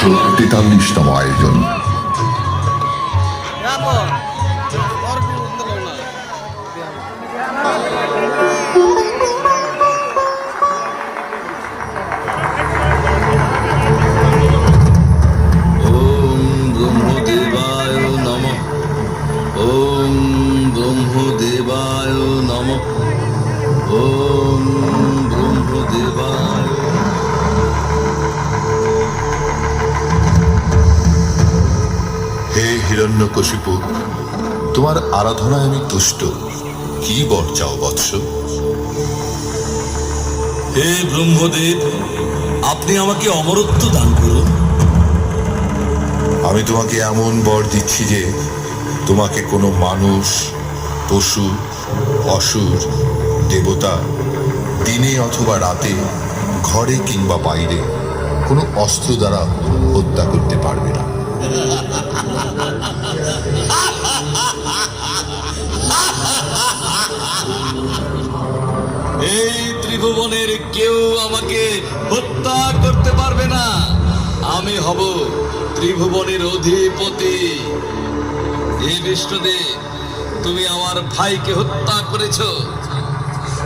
543তম আয়োজন। হে হিরণ্যকশিপু, তোমার আরাধনায় আমি তুষ্ট। কি বর চাও বৎস? হে ব্রহ্মদেব, আপনি আমাকে অমরত্ব দান করুন। আমি তোমাকে এমন বর দিচ্ছি যে তোমাকে কোনো মানুষ, পশু, অসুর, দেবতা দিনে অথবা রাতে, ঘরে কিংবা বাইরে কোনো অস্ত্র দ্বারা হত্যা করতে পারবে না। এই ত্রিভুবনের কেউ আমাকে হত্যা করতে পারবে না। আমি হব ত্রিভুবনের অধিপতি। হে বিষ্ণুদেব, তুমি আমার ভাইকে হত্যা করেছ,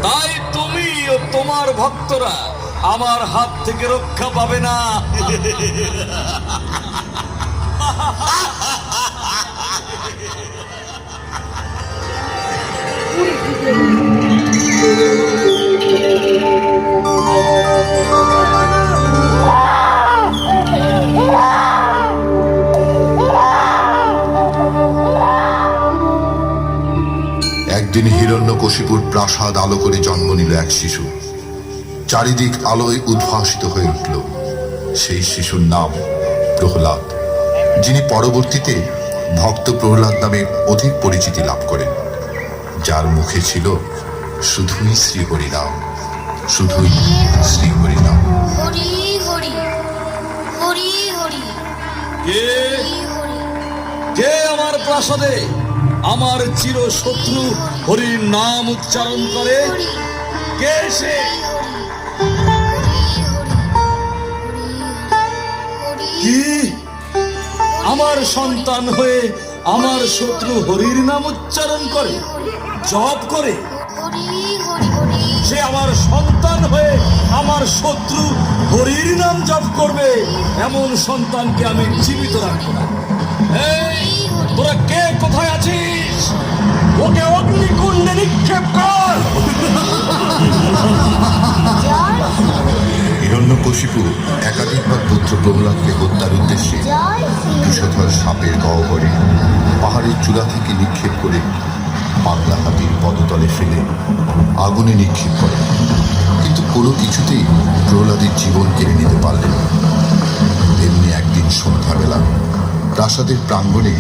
তাই তুমি ও তোমার ভক্তরা আমার হাত থেকে রক্ষা পাবে না। একদিন হিরণ্যকশিপুর প্রাসাদ আলো করে জন্ম নিল এক শিশু। চারিদিক আলোয় উদ্ভাসিত হয়ে উঠল। সেই শিশুর নাম প্রহ্লাদ, যিনি পরবর্তীতে ভক্ত প্রহ্লাদ নামে অধিক পরিচিতি লাভ করেন, যার মুখে ছিল শুধুই শ্রীহরি নাম, শুধুই শ্রীহরি নাম। হরি হরি হরি হরি কে কে আমার প্রাসাদে আমার চির শত্রু হরির নাম উচ্চারণ করে? কে সে? কি আমার সন্তান হয়ে আমার শত্রু হরির নাম উচ্চারণ করে, জপ করে? সে আমার সন্তান হয়ে আমার শত্রু হরির নাম জপ করবে, এমন সন্তানকে আমি জীবিত রাখবো না। এই তোরা কে কোথায় আছিস? ওকে অগ্নিকুণ্ডে নিক্ষেপ কর। হিরণ্যকশিপু একাধিকবার পুত্র প্রহ্লাদকে হত্যার উদ্দেশ্যে বিষধর সাপের গহ্বরে পাহাড়ের চূড়া থেকে নিক্ষেপ করে পাগলা হাতির পদতলে ফেলে আগুনে নিক্ষেপ করে, কিন্তু কোনো কিছুতেই প্রহ্লাদের জীবন কেড়ে নিতে পারলেন না। এমনি একদিন সন্ধ্যাবেলা প্রাসাদের প্রাঙ্গণে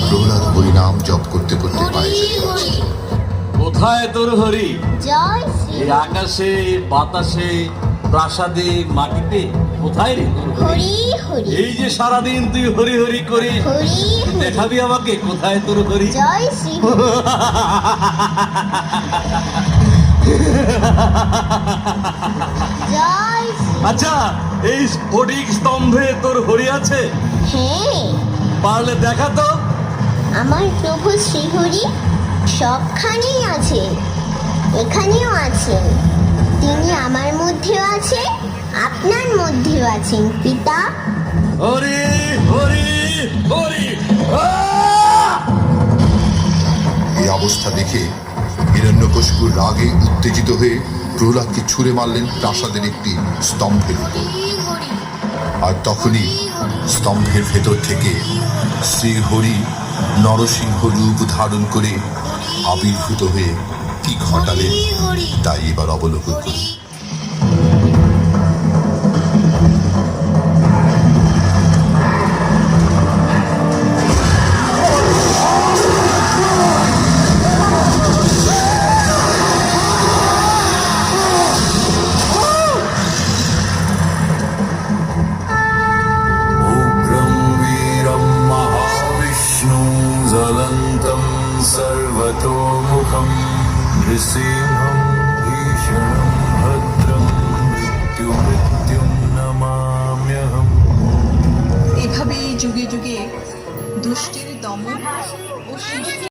প্রহ্লাদ হরিনাম জপ করতে করতে পায়ে যাচ্ছে। কোথায় তোর হরি? এই আকাশে, বাতাসে, প্রাসাদে, মাটিতে কোথায় রে তোর হরি? এই যে সারাদিন তুই হরি হরি করিস, দেখাবি আমাকে কোথায় তোর হরি? আচ্ছা, এই স্ফটিক স্তম্ভে তোর হরি আছে? হ্যাঁ, পারলে দেখা তো। আমার প্রভু শ্রীহরি সবখানেই আছে, এখানেও আছেন। তিনি আমার মধ্যেও আছে, আপনার মধ্যেও আছেন পিতা। হরি হরি হরি। এই অবস্থা দেখে হিরণ্যকশিপু রাগে উত্তেজিত হয়ে প্রহ্লাদকে ছুঁড়ে মারলেন প্রাসাদের একটি স্তম্ভের উপর। আর তখনই স্তম্ভের ভেতর থেকে শ্রীহরি নরসিংহ রূপ ধারণ করে আবির্ভূত হয়ে কি ঘটালেন তাই এবার অবলোকন করি। सर्वतोमुखं नृसिंहं भीषणं যুগে যুগে দুষ্টের দমন ও সৃষ্টি